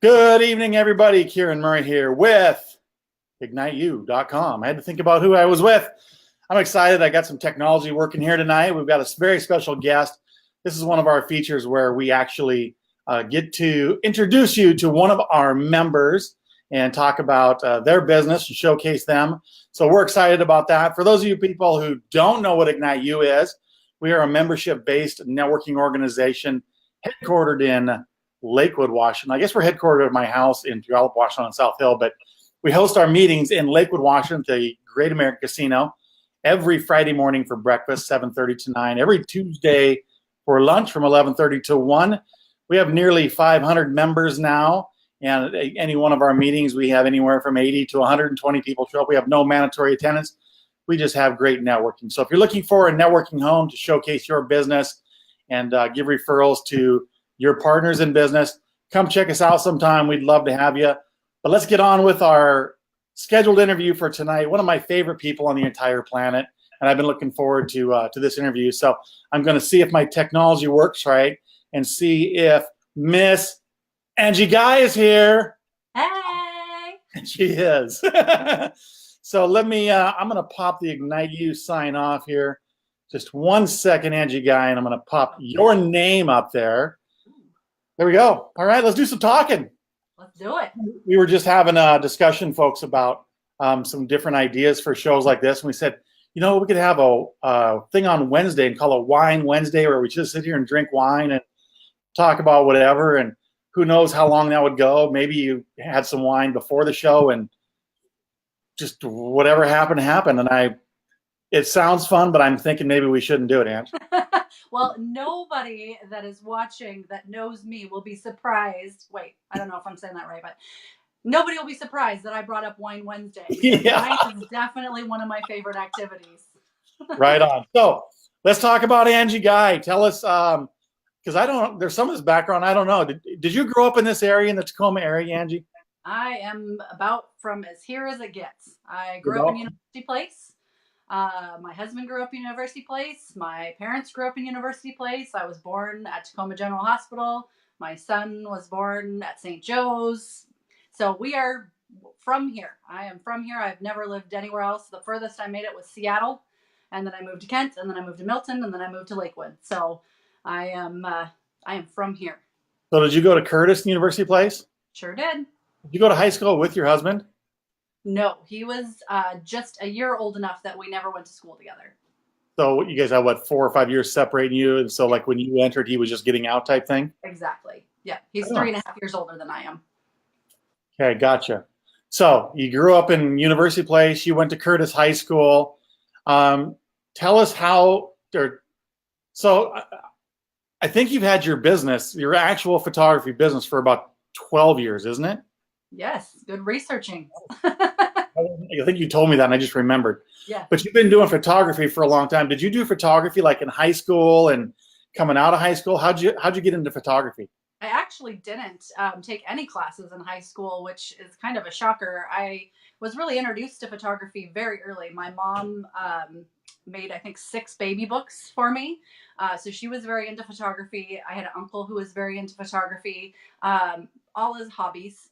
Good evening, everybody. Kieran Murray here with IgniteU.com. I had to think about who I was with. I'm excited. I got some technology working here tonight. We've got a very special guest. This is one of our features where we actually get to introduce you to one of our members and talk about their business and showcase them. So we're excited about that. For those of you people who don't know what IgniteU is, we are a membership-based networking organization headquartered in Lakewood, Washington. I guess we're headquartered at my house in Puyallup, Washington on South Hill, but we host our meetings in Lakewood, Washington, the Great American Casino, every Friday morning for breakfast, 7:30 to 9, every Tuesday for lunch from 11:30 to 1. We have nearly 500 members now, and at any one of our meetings, we have anywhere from 80 to 120 people show up. We have no mandatory attendance. We just have great networking. So if you're looking for a networking home to showcase your business and give referrals to your partners in business, come check us out sometime. We'd love to have you. But let's get on with our scheduled interview for tonight. One of my favorite people on the entire planet, and I've been looking forward to this interview. So I'm going to see if my technology works right and see if Miss Angie Guy is here. Hey! She is. So let me, I'm going to pop the IgniteU sign off here. Just 1 second, Angie Guy, and I'm going to pop your name up there. There we go. All right, let's do some talking. Let's do it. We were just having a discussion, folks, about some different ideas for shows like this. And we said, you know, we could have a thing on Wednesday and call it Wine Wednesday, where we just sit here and drink wine and talk about whatever. And who knows how long that would go. Maybe you had some wine before the show and just whatever happened. And it sounds fun, but I'm thinking maybe we shouldn't do it, Ange. Well, nobody that is watching that knows me will be surprised. Wait, I don't know if I'm saying that right, but nobody will be surprised that I brought up Wine Wednesday. Yeah. Wine is definitely one of my favorite activities. Right on. So let's talk about Angie Guy. Tell us, because there's some of this background I don't know. Did you grow up in this area, in the Tacoma area, Angie? I am about from as here as it gets. I grew up in University Place. My husband grew up in University Place. My parents grew up in University Place. I was born at Tacoma General Hospital. My son was born at St. Joe's. So we are from here. I am from here. I've never lived anywhere else. The furthest I made it was Seattle. And then I moved to Kent. And then I moved to Milton. And then I moved to Lakewood. So I am from here. So did you go to Curtis University Place? Sure did. Did you go to high school with your husband? No, he was just a year old enough that we never went to school together. So you guys have, 4 or 5 years separating you? And so like when you entered, he was just getting out type thing? Exactly. Yeah, he's 3.5 years older than I am. Okay, gotcha. So you grew up in University Place. You went to Curtis High School. Tell us how, so I think you've had your business, your actual photography business for about 12 years, isn't it? Yes, good researching. I think you told me that and I just remembered. Yeah. But you've been doing photography for a long time. Did you do photography like in high school and coming out of high school? How'd you get into photography? I actually didn't take any classes in high school, which is kind of a shocker. I was really introduced to photography very early. My mom made, I think, 6 baby books for me. So she was very into photography. I had an uncle who was very into photography. All his hobbies.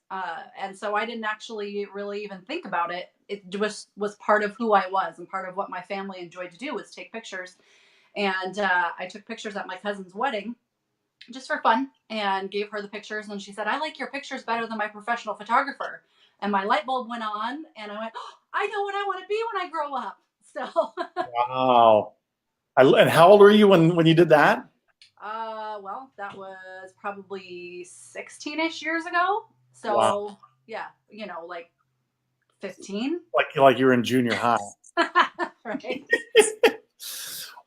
And so I didn't actually really even think about it. It was part of who I was, and part of what my family enjoyed to do was take pictures. And I took pictures at my cousin's wedding just for fun and gave her the pictures. And she said, "I like your pictures better than my professional photographer." And my light bulb went on and I went, "Oh, I know what I want to be when I grow up." So. Wow. And how old were you when you did that? Well, that was probably 16-ish years ago. So, wow. Yeah, like 15. Like you were in junior high. Right.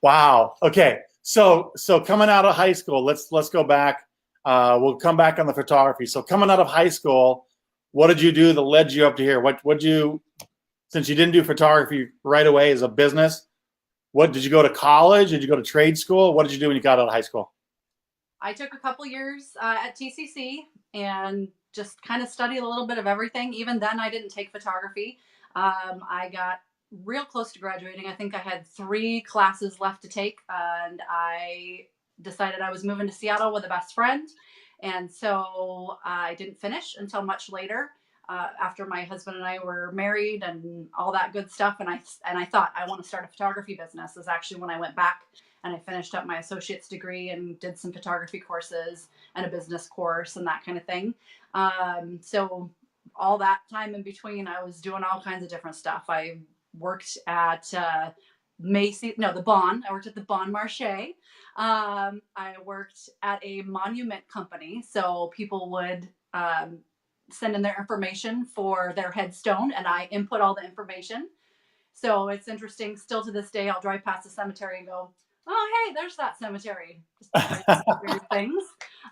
Wow. Okay. So coming out of high school, let's go back. We'll come back on the photography. So coming out of high school, what did you do that led you up to here? Since you didn't do photography right away as a business, what did you go to college? Did you go to trade school? What did you do when you got out of high school? I took a couple years at TCC and just kind of studied a little bit of everything. Even then, I didn't take photography. I got real close to graduating. I think I had 3 classes left to take, and I decided I was moving to Seattle with a best friend. And so I didn't finish until much later, after my husband and I were married and all that good stuff. And I thought I want to start a photography business. Is actually when I went back and I finished up my associate's degree and did some photography courses and a business course and that kind of thing. So all that time in between, I was doing all kinds of different stuff. I worked at Macy, no, the Bon. I worked at the Bon Marché. I worked at a monument company, so people would send in their information for their headstone, and I input all the information. So it's interesting. Still to this day, I'll drive past the cemetery and go, "Oh, hey, there's that cemetery." Just weird things.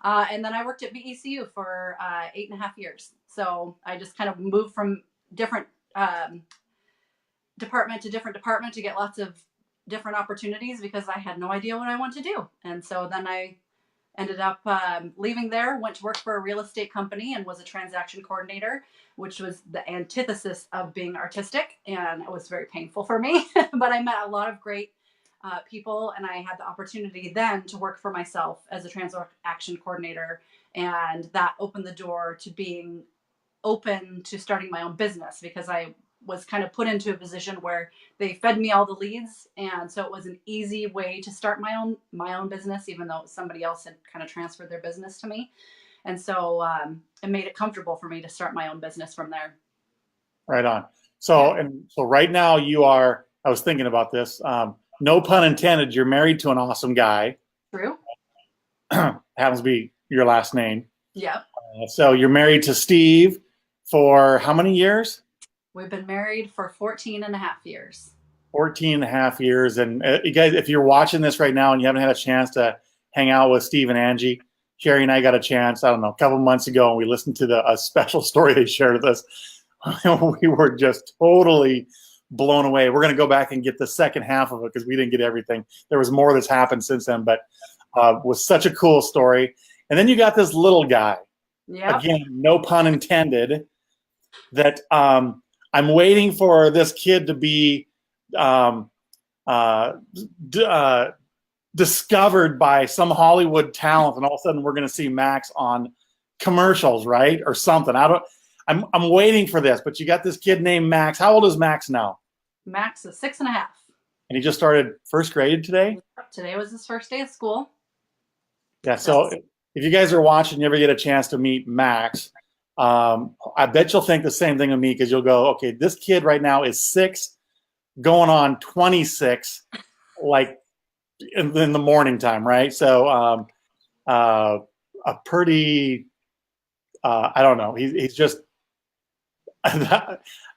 And then I worked at BECU for 8.5 years. So I just kind of moved from different department to different department to get lots of different opportunities because I had no idea what I wanted to do. And so then I ended up leaving there, went to work for a real estate company and was a transaction coordinator, which was the antithesis of being artistic. And it was very painful for me, but I met a lot of great people, and I had the opportunity then to work for myself as a transaction coordinator. And that opened the door to being open to starting my own business because I was kind of put into a position where they fed me all the leads, and so it was an easy way to start my own business, even though somebody else had kind of transferred their business to me. And so it made it comfortable for me to start my own business from there. Right on. So right now you are, I was thinking about this, no pun intended, you're married to an awesome guy. True. Happens to be your last name. Yep. So you're married to Steve for how many years? We've been married for 14 and a half years. 14 and a half years. And you guys, if you're watching this right now and you haven't had a chance to hang out with Steve and Angie, Sherry and I got a chance, I don't know, a couple months ago, and we listened to a special story they shared with us. We were just totally blown away. We're going to go back and get the second half of it because we didn't get everything. There was more that's happened since then, but was such a cool story. And then you got this little guy. Yeah. Again, no pun intended, that I'm waiting for this kid to be discovered by some Hollywood talent, and all of a sudden we're going to see Max on commercials, right, or something. I'm waiting for this, but you got this kid named Max. How old is Max now? Max is 6.5. And he just started first grade today? Today was his first day of school. Yeah, so if you guys are watching, you ever get a chance to meet Max, I bet you'll think the same thing of me, because you'll go, okay, this kid right now is 6, going on 26, like in the morning time, right? So a pretty, I don't know, he's just,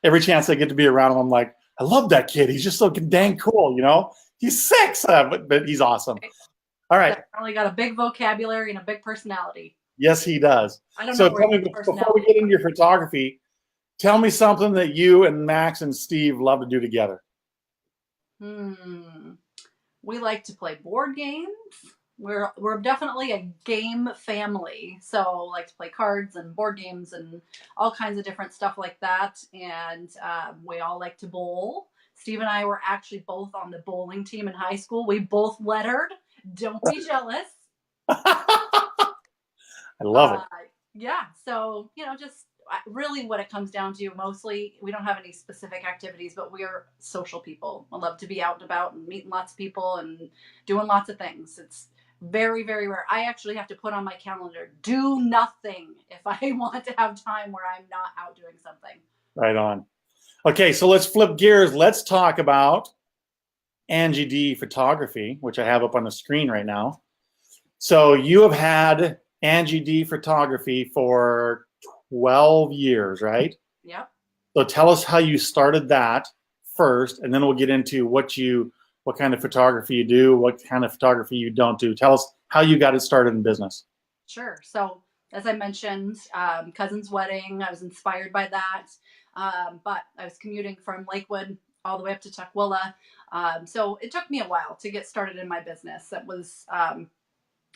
every chance I get to be around him, I'm like, I love that kid. He's just so dang cool, you know? He's 6, but he's awesome. All right. Definitely got a big vocabulary and a big personality. Yes, he does. I don't So know tell me, before we get into your photography, tell me something that you and Max and Steve love to do together. We like to play board games. We're definitely a game family. So like to play cards and board games and all kinds of different stuff like that. And we all like to bowl. Steve and I were actually both on the bowling team in high school. We both lettered. Don't be jealous. I love it. Yeah. So, just really what it comes down to mostly, we don't have any specific activities, but we are social people. I love to be out and about and meeting lots of people and doing lots of things. It's very, very rare. I actually have to put on my calendar, do nothing, if I want to have time where I'm not out doing something. Right on. Okay, so let's flip gears. Let's talk about Angie D Photography, which I have up on the screen right now. So you have had Angie D Photography for 12 years, right? Yep. So tell us how you started that first, and then we'll get into what kind of photography you do, what kind of photography you don't do. Tell us how you got it started in business. Sure. So as I mentioned, cousin's wedding, I was inspired by that. But I was commuting from Lakewood all the way up to Tukwila. So it took me a while to get started in my business. That was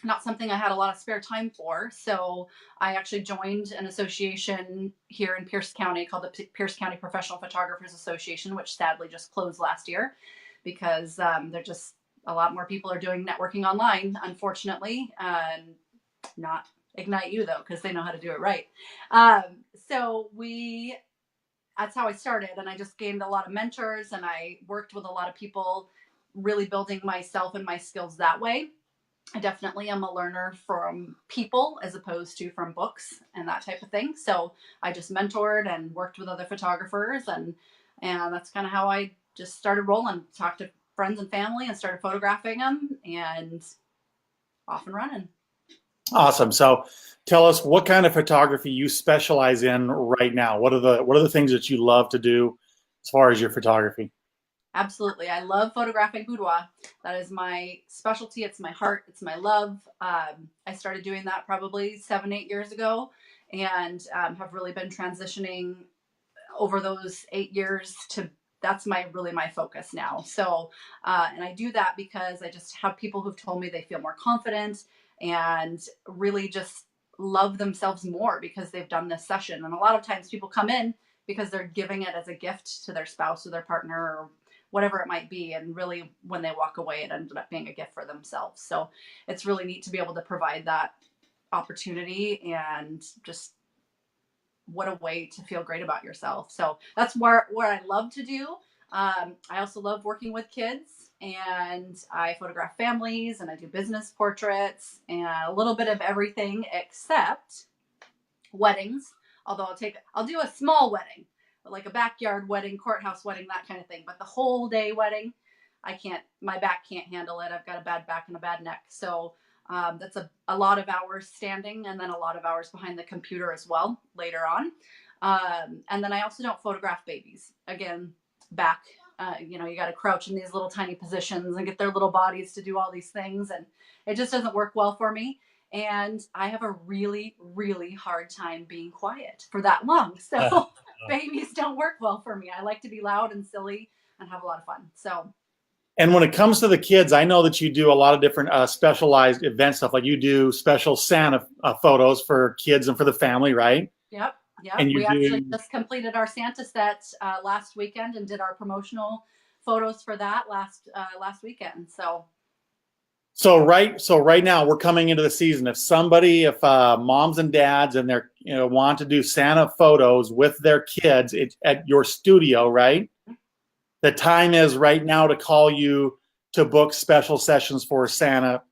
not something I had a lot of spare time for. So I actually joined an association here in Pierce County called the Pierce County Professional Photographers Association, which sadly just closed last year because they're just a lot more people are doing networking online, unfortunately, and not Ignite You though, because they know how to do it right. So that's how I started, and I just gained a lot of mentors, and I worked with a lot of people, really building myself and my skills that way. I definitely am a learner from people as opposed to from books and that type of thing. So I just mentored and worked with other photographers, and that's kind of how I just started rolling. Talked to friends and family and started photographing them, and off and running. Awesome. So tell us what kind of photography you specialize in right now. What are the things that you love to do as far as your photography? Absolutely. I love photographing boudoir. That is my specialty. It's my heart. It's my love. I started doing that probably 7, 8 years ago, and have really been transitioning over those 8 years to that's really my focus now. So, and I do that because I just have people who've told me they feel more confident and really just love themselves more because they've done this session. And a lot of times people come in because they're giving it as a gift to their spouse or their partner or whatever it might be. And really, when they walk away, it ended up being a gift for themselves. So it's really neat to be able to provide that opportunity, and just what a way to feel great about yourself. So that's where I love to do. I also love working with kids, and I photograph families, and I do business portraits and a little bit of everything except weddings. Although I'll do a small wedding, like a backyard wedding, courthouse wedding, that kind of thing. But the whole day wedding, I can't. My back can't handle it. I've got a bad back and a bad neck. So that's a lot of hours standing, and then a lot of hours behind the computer as well later on. And then I also don't photograph babies. Again, back, you got to crouch in these little tiny positions and get their little bodies to do all these things. And it just doesn't work well for me. And I have a really, really hard time being quiet for that long. So babies don't work well for me. I like to be loud and silly and have a lot of fun. So. And when it comes to the kids, I know that you do a lot of different specialized event stuff. Like you do special Santa photos for kids and for the family, right? Yep. Yep. And we actually just completed our Santa set last weekend and did our promotional photos for that last weekend. So right now we're coming into the season. If moms and dads and they're want to do Santa photos with their kids at your studio, right? The time is right now to call you to book special sessions for Santa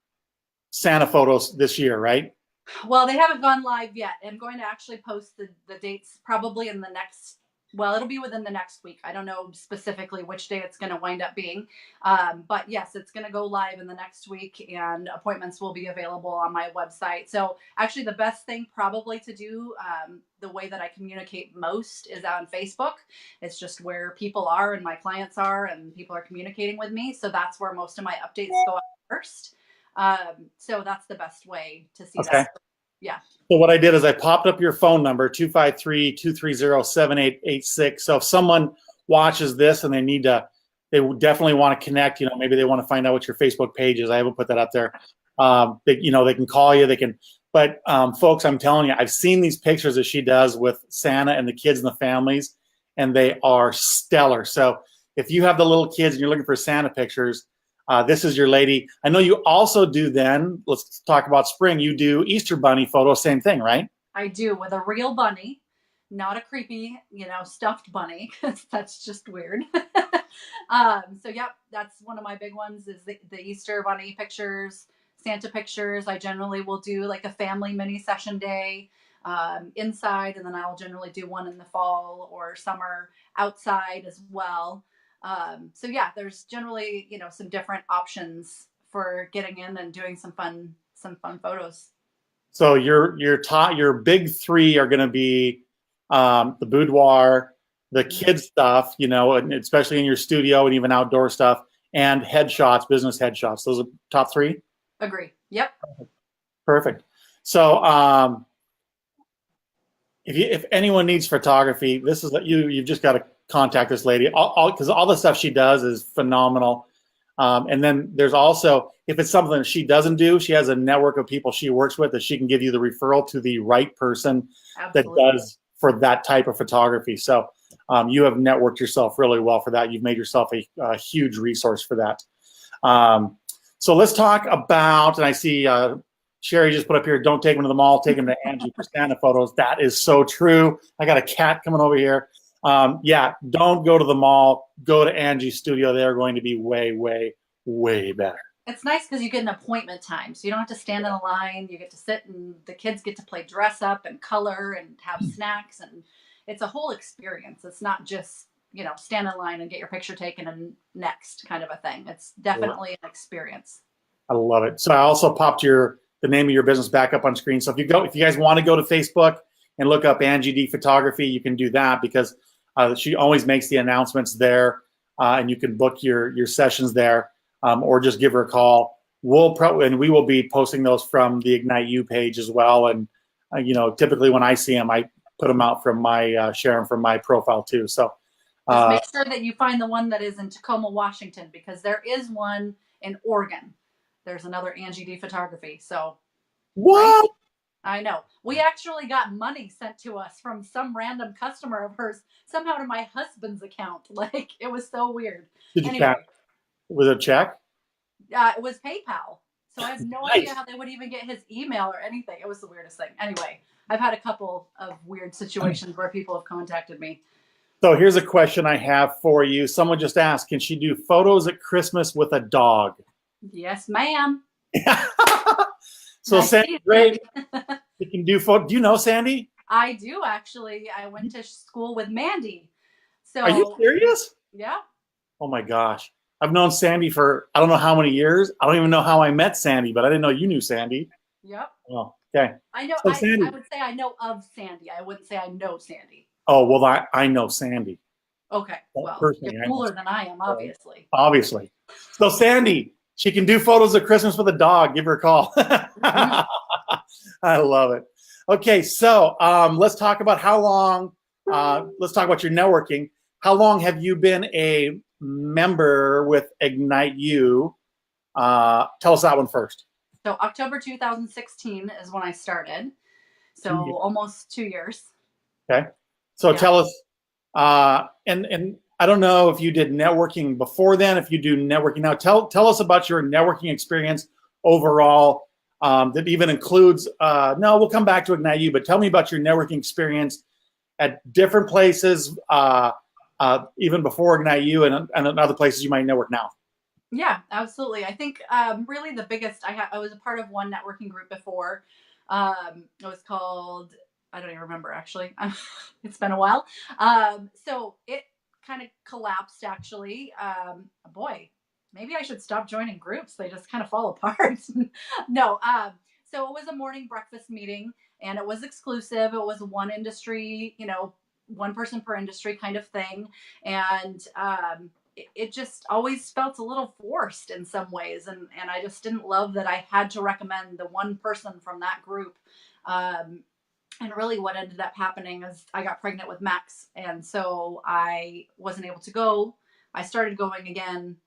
photos this year, right? Well, they haven't gone live yet. I'm going to actually post the dates probably in the next, it'll be within the next week. I don't know specifically which day it's going to wind up being. But yes, it's going to go live in the next week, and appointments will be available on my website. So actually the best thing probably to do, the way that I communicate most is on Facebook. It's just where people are and my clients are, and people are communicating with me. So that's where most of my updates go out first. So that's the best way to see that. Yeah. So what I did is I popped up your phone number, 253-230-7886. So if someone watches this and they definitely want to connect, maybe they want to find out what your Facebook page is. I haven't put that up there. They can call you, but folks, I'm telling you, I've seen these pictures that she does with Santa and the kids and the families, and they are stellar. So if you have the little kids and you're looking for Santa pictures, this is your lady. I know you also do let's talk about spring. You do Easter bunny photos, same thing, right? I do, with a real bunny, not a creepy, stuffed bunny, because that's just weird. So yep, that's one of my big ones is the Easter bunny pictures, Santa pictures. I generally will do like a family mini session day inside, and then I'll generally do one in the fall or summer outside as well. So yeah, there's generally, some different options for getting in and doing some fun photos. So your big three are going to be the boudoir, the kids stuff, and especially in your studio and even outdoor stuff, and headshots, business headshots. Those are top three. Agree. Yep. Perfect. So if anyone needs photography, this is you've just got to contact this lady, because all the stuff she does is phenomenal. And then there's also, if it's something that she doesn't do, she has a network of people she works with that she can give you the referral to the right person. Absolutely. That does for that type of photography. So you have networked yourself really well for that. You've made yourself a huge resource for that. So let's talk about, and I see Sherry just put up here, don't take them to the mall, take them to Angie for Santa photos. That is so true. I got a cat coming over here. Yeah, don't go to the mall. Go to Angie's studio. They're going to be way, way, way better. It's nice because you get an appointment time. So you don't have to stand in a line. You get to sit and the kids get to play dress up and color and have snacks. And it's a whole experience. It's not just, stand in line and get your picture taken and next kind of a thing. It's definitely an experience. I love it. So I also popped the name of your business back up on screen. So if you guys want to go to Facebook and look up Angie D Photography, you can do that because she always makes the announcements there, and you can book your sessions there, or just give her a call. And we will be posting those from the Ignite You page as well. And typically when I see them, I put them out from my share them from my profile too. So just make sure that you find the one that is in Tacoma, Washington, because there is one in Oregon. There's another Angie D Photography. So what? Right? I know. We actually got money sent to us from some random customer of hers, somehow to my husband's account. Like, it was so weird. Did you anyway, with a check? It was PayPal. So I have no idea how they would even get his email or anything. It was the weirdest thing. Anyway, I've had a couple of weird situations where people have contacted me. So here's a question I have for you. Someone just asked, can she do photos at Christmas with a dog? Yes, ma'am. So Sandy, great. You can do photo. Do you know Sandy? I do, actually. I went to school with Mandy. So are you serious? Yeah. Oh my gosh. I've known Sandy for I don't know how many years. I don't even know how I met Sandy, but I didn't know you knew Sandy. Yep. Oh, okay. I know. So I would say I know of Sandy. I wouldn't say I know Sandy. Oh, well, I know Sandy. Okay. Well, personally, you're cooler than I am, obviously. Obviously. So Sandy, she can do photos of Christmas with a dog. Give her a call. I love it. Okay, so let's talk about how long, let's talk about your networking. How long have you been a member with Ignite You? Tell us that one first. So October 2016 is when I started. So almost 2 years. Okay. So tell us, and I don't know if you did networking before then, if you do networking now. Tell us about your networking experience overall. That even includes, no, we'll come back to Ignite You, but tell me about your networking experience at different places, even before Ignite You and other places you might network now. Yeah, absolutely. I think really the biggest, I was a part of one networking group before. It was called, I don't even remember actually. It's been a while. So it kind of collapsed actually. Boy, maybe I should stop joining groups. They just kind of fall apart. No. So it was a morning breakfast meeting and it was exclusive. It was one industry, one person per industry kind of thing. And it just always felt a little forced in some ways. And I just didn't love that I had to recommend the one person from that group. And really what ended up happening is I got pregnant with Max. And so I wasn't able to go. I started going again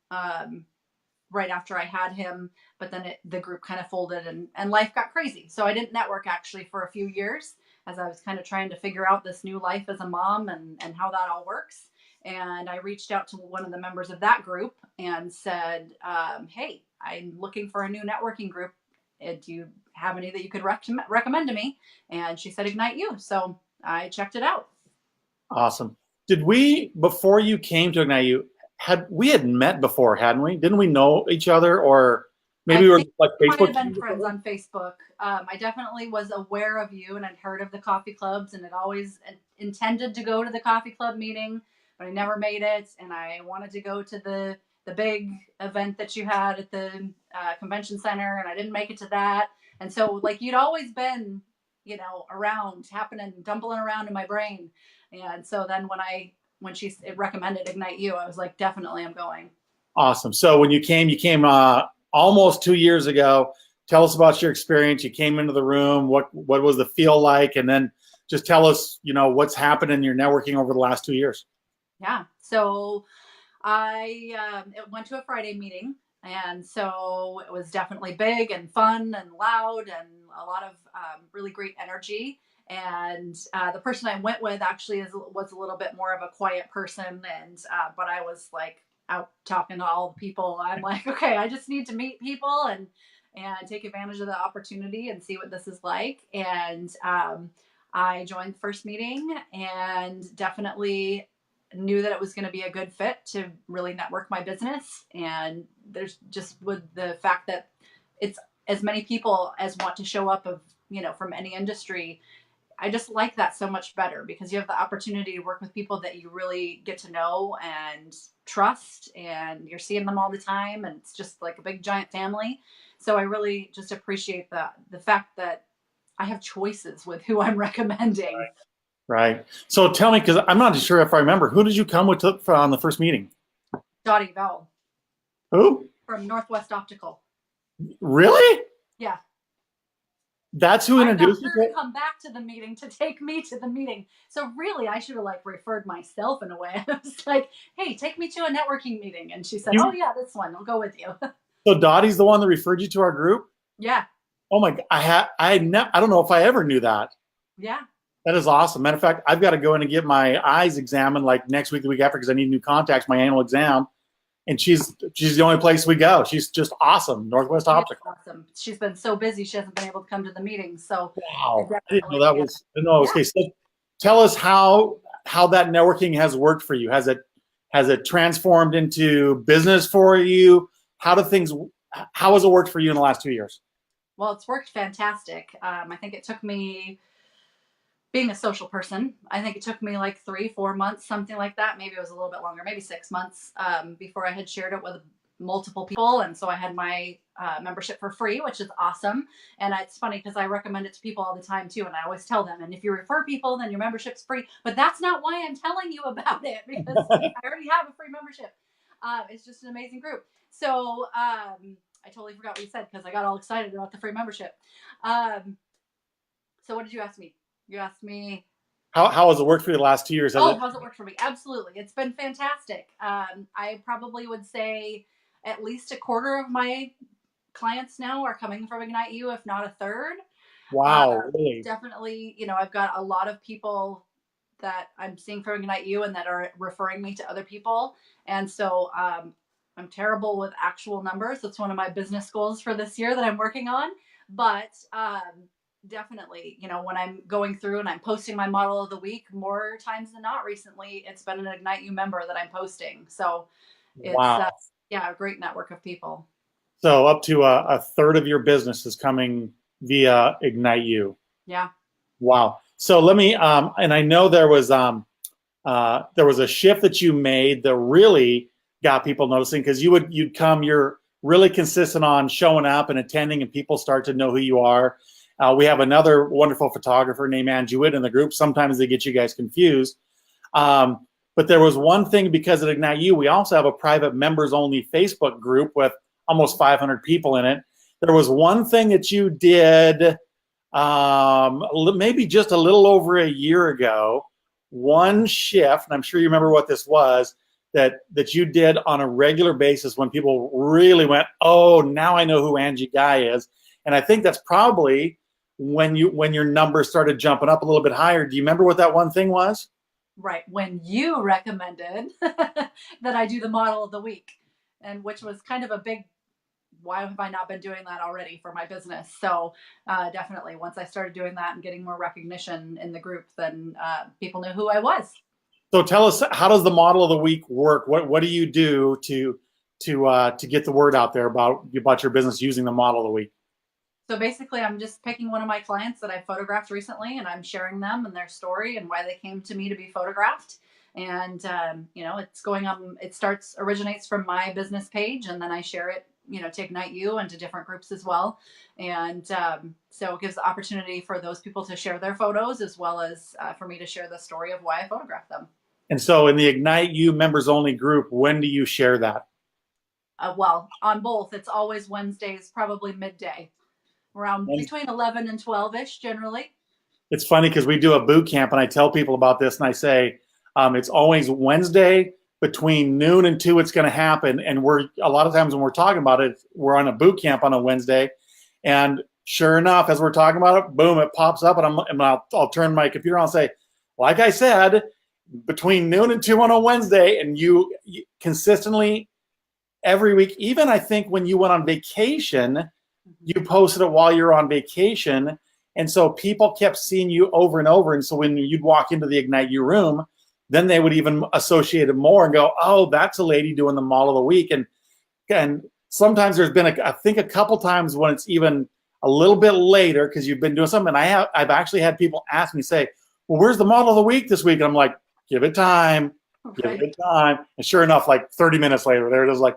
right after I had him, but then the group kind of folded and life got crazy. So I didn't network actually for a few years as I was kind of trying to figure out this new life as a mom and how that all works. And I reached out to one of the members of that group and said, hey, I'm looking for a new networking group. Do you have any that you could recommend to me? And she said, Ignite You. So I checked it out. Awesome. Did we, before you came to Ignite You, we had met before, hadn't we? Didn't we know each other, or maybe we were like Facebook? We might have been friends on Facebook. I definitely was aware of you and I'd heard of the coffee clubs and had always intended to go to the coffee club meeting, but I never made it. And I wanted to go to the big event that you had at the convention center, and I didn't make it to that. And so like you'd always been, around, happening, dumpling around in my brain. And so then when she recommended Ignite You, I was like, definitely I'm going. Awesome. So when you came almost 2 years ago. Tell us about your experience. You came into the room. What was the feel like? And then just tell us, what's happened in your networking over the last 2 years. Yeah. So I went to a Friday meeting. And so it was definitely big and fun and loud and a lot of really great energy. And the person I went with actually was a little bit more of a quiet person. And but I was like out talking to all the people. I'm like, okay, I just need to meet people and and take advantage of the opportunity and see what this is like. And I joined the first meeting and definitely knew that it was going to be a good fit to really network my business. And there's just with the fact that it's as many people as want to show up of, from any industry. I just like that so much better because you have the opportunity to work with people that you really get to know and trust, and you're seeing them all the time, and it's just like a big giant family. So I really just appreciate the fact that I have choices with who I'm recommending. Right. So tell me, because I'm not sure if I remember, who did you come with on the first meeting? Dottie Bell. Who? From Northwest Optical. Really? Yeah. That's who introduced you to come back to the meeting, to take me to the meeting. So really, I should have referred myself in a way. I was like, "Hey, take me to a networking meeting," and she said, "Oh yeah, this one. I'll go with you." So Dottie's the one that referred you to our group? Yeah. Oh my! I don't know if I ever knew that. Yeah. That is awesome. Matter of fact, I've got to go in and get my eyes examined like next week, the week after, because I need new contacts, my annual exam. And she's the only place we go. She's just awesome. Northwest Optical. Awesome. She's been so busy she hasn't been able to come to the meetings. So wow, I didn't know that was. I didn't know it was okay. So tell us how that networking has worked for you. Has it transformed into business for you? How has it worked for you in the last 2 years? Well, it's worked fantastic. I think it took me, being a social person, I think it took me like 3-4 months, something like that. Maybe it was a little bit longer, maybe 6 months, before I had shared it with multiple people. And so I had my membership for free, which is awesome. And it's funny because I recommend it to people all the time too. And I always tell them, and if you refer people, then your membership's free. But that's not why I'm telling you about it, because I already have a free membership. It's just an amazing group. So I totally forgot what you said because I got all excited about the free membership. So what did you ask me? You asked me how has it worked for you the last 2 years? How's it worked for me? Absolutely. It's been fantastic. I probably would say at least a quarter of my clients now are coming from Ignite You, if not a third. Wow, really? Definitely, I've got a lot of people that I'm seeing from Ignite You and that are referring me to other people. And so I'm terrible with actual numbers. That's one of my business goals for this year that I'm working on. But definitely, when I'm going through and I'm posting my model of the week, more times than not recently, it's been an Ignite You member that I'm posting. So it's a great network of people. So up to a third of your business is coming via Ignite You. Yeah. Wow. So let me, and I know there was a shift that you made that really got people noticing, because you're really consistent on showing up and attending, and people start to know who you are. We have another wonderful photographer named Angie Guy in the group. Sometimes they get you guys confused. But there was one thing, because at Ignite You, we also have a private members only Facebook group with almost 500 people in it. There was one thing that you did maybe just a little over a year ago, one shift, and I'm sure you remember what this was, that you did on a regular basis when people really went, oh, now I know who Angie Guy is. And I think that's probably when your numbers started jumping up a little bit higher. Do you remember what that one thing was? Right. When you recommended that I do the model of the week, and which was kind of a big, why have I not been doing that already for my business? So definitely once I started doing that and getting more recognition in the group, then people knew who I was. So tell us, how does the model of the week work? What do you do to get the word out there about your business using the model of the week? So basically, I'm just picking one of my clients that I photographed recently, and I'm sharing them and their story and why they came to me to be photographed. And it's going on. It originates from my business page, and then I share it, to Ignite You and to different groups as well. And so it gives the opportunity for those people to share their photos, as well as for me to share the story of why I photographed them. And so in the Ignite You members only group, when do you share that? Well, on both, it's always Wednesdays, probably midday, around between 11 and 12-ish generally. It's funny because we do a boot camp, and I tell people about this, and I say it's always Wednesday between noon and 2 it's going to happen. And we're a lot of times when we're talking about it, we're on a boot camp on a Wednesday, and sure enough, as we're talking about it, boom, it pops up, and I'll turn my computer on and say, like I said, between noon and 2 on a Wednesday. And you consistently every week, even I think when you went on vacation you posted it while you're on vacation. And so people kept seeing you over and over. And so when you'd walk into the Ignite You room, then they would even associate it more and go, oh, that's a lady doing the model of the week. And sometimes there's been, I think a couple times when it's even a little bit later because you've been doing something. And I've actually had people ask me, say, well, where's the model of the week this week? And I'm like, give it time, give it time. And sure enough, like 30 minutes later, there it is. Like,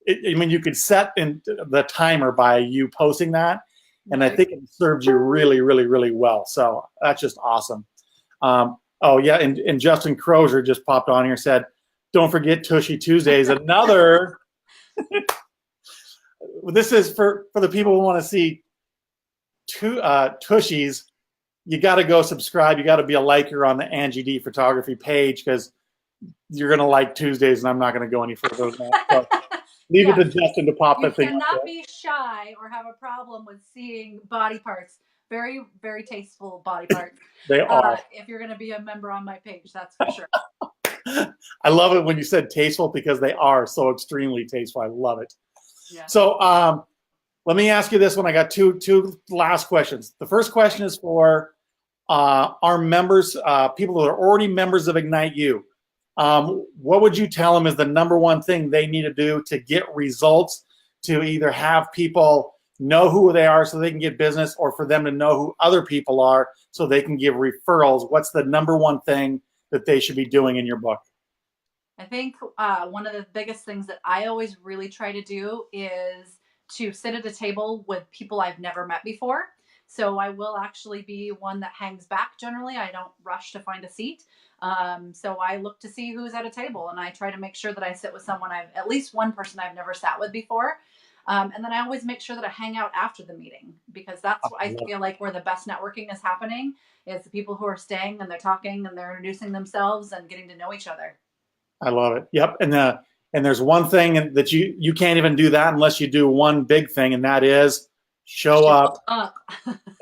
I mean, you could set in the timer by you posting that. And I think it served you really, really, really well. So that's just awesome. Oh, yeah. And Justin Crozier just popped on here and said, don't forget Tushy Tuesdays. Another, this is for the people who want to see Tushies. You got to go subscribe. You got to be a liker on the Angie D Photography page because you're going to like Tuesdays and I'm not going to go any further than that. So leave it to Justin to pop that thing up. You cannot be shy or have a problem with seeing body parts. Very, very tasteful body parts. They are. If you're going to be a member on my page, that's for sure. I love it when you said tasteful because they are so extremely tasteful. I love it. Yeah. So let me ask you this one. I got two last questions. The first question is for our members, people that are already members of Ignite You. What would you tell them is the number one thing they need to do to get results, to either have people know who they are so they can get business, or for them to know who other people are so they can give referrals? What's the number one thing that they should be doing in your book? I think one of the biggest things that I always really try to do is to sit at a table with people I've never met before. So I will actually be one that hangs back generally. I don't rush to find a seat. So I look to see who's at a table, and I try to make sure that I sit with someone at least one person I've never sat with before. And then I always make sure that I hang out after the meeting, because that's I feel like where the best networking is happening, is the people who are staying and they're talking and they're introducing themselves and getting to know each other. I love it. Yep. And there's one thing that you can't even do that unless you do one big thing, and that is show up.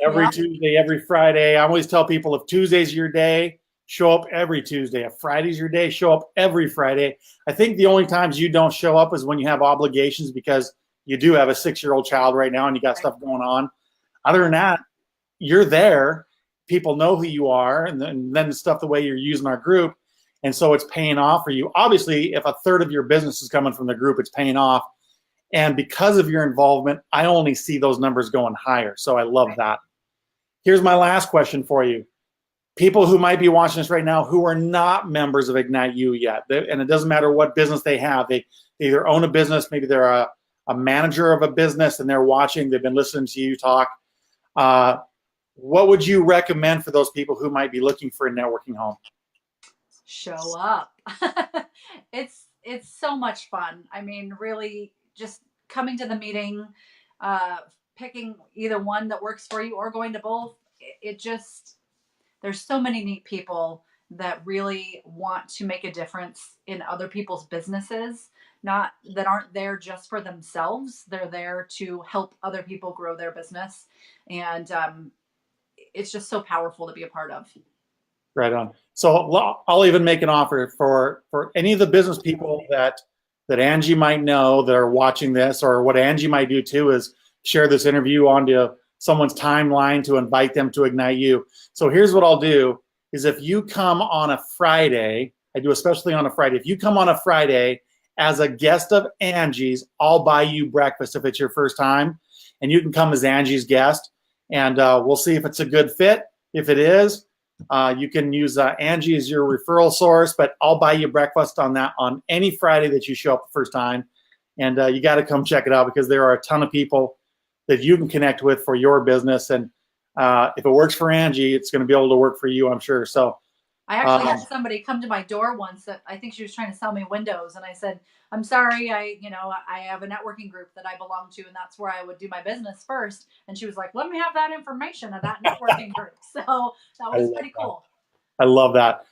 Every Tuesday, every Friday. I always tell people, if Tuesday's your day, show up every Tuesday. If Friday's your day, show up every Friday. I think the only times you don't show up is when you have obligations, because you do have a 6-year-old child right now and you got stuff going on. Other than that, you're there. People know who you are, and then stuff the way you're using our group. And so it's paying off for you. Obviously, if a third of your business is coming from the group, it's paying off. And because of your involvement, I only see those numbers going higher. So I love that. Here's my last question for you. People who might be watching this right now who are not members of Ignite You yet, and it doesn't matter what business they have. They either own a business, maybe they're a manager of a business and they're watching, they've been listening to you talk. What would you recommend for those people who might be looking for a networking home? Show up. It's so much fun. I mean, really, just coming to the meeting, picking either one that works for you or going to both. There's so many neat people that really want to make a difference in other people's businesses, that aren't there just for themselves. They're there to help other people grow their business. And it's just so powerful to be a part of. Right on. So I'll even make an offer for any of the business people that Angie might know that are watching this, or what Angie might do too, is share this interview onto someone's timeline to invite them to Ignite You. So here's what I'll do is, if you come on a Friday, I do especially on a Friday, if you come on a Friday as a guest of Angie's, I'll buy you breakfast if it's your first time, and you can come as Angie's guest, and we'll see if it's a good fit. If it is, you can use Angie as your referral source, but I'll buy you breakfast on any Friday that you show up the first time. And you got to come check it out, because there are a ton of people that you can connect with for your business. And if it works for Angie, it's going to be able to work for you, I'm sure. So I actually had somebody come to my door once that I think she was trying to sell me windows. And I said, I'm sorry, I have a networking group that I belong to, and that's where I would do my business first. And she was like, let me have that information of that networking group. So that was pretty cool. I love that.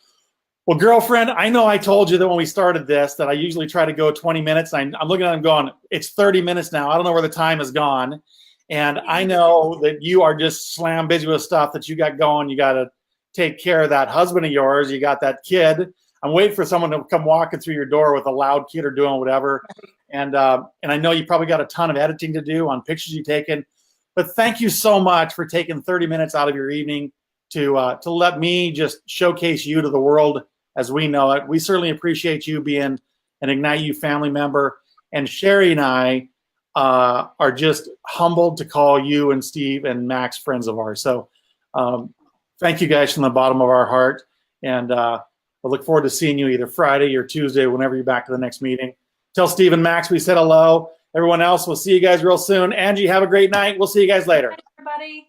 Well, girlfriend, I know I told you that when we started this that I usually try to go 20 minutes. I'm looking at them going, it's 30 minutes now. I don't know where the time has gone. And I know that you are just slam busy with stuff that you got going. You got to take care of that husband of yours. You got that kid. I'm waiting for someone to come walking through your door with a loud kid or doing whatever. And I know you probably got a ton of editing to do on pictures you've taken. But thank you so much for taking 30 minutes out of your evening to let me just showcase you to the world as we know it. We certainly appreciate you being an Ignite You family member. And Sherry and I are just humbled to call you and Steve and Max friends of ours. So thank you guys from the bottom of our heart. And we'll look forward to seeing you either Friday or Tuesday, whenever you're back to the next meeting. Tell Steve and Max we said hello. Everyone else, we'll see you guys real soon. Angie, have a great night. We'll see you guys later. Bye, everybody.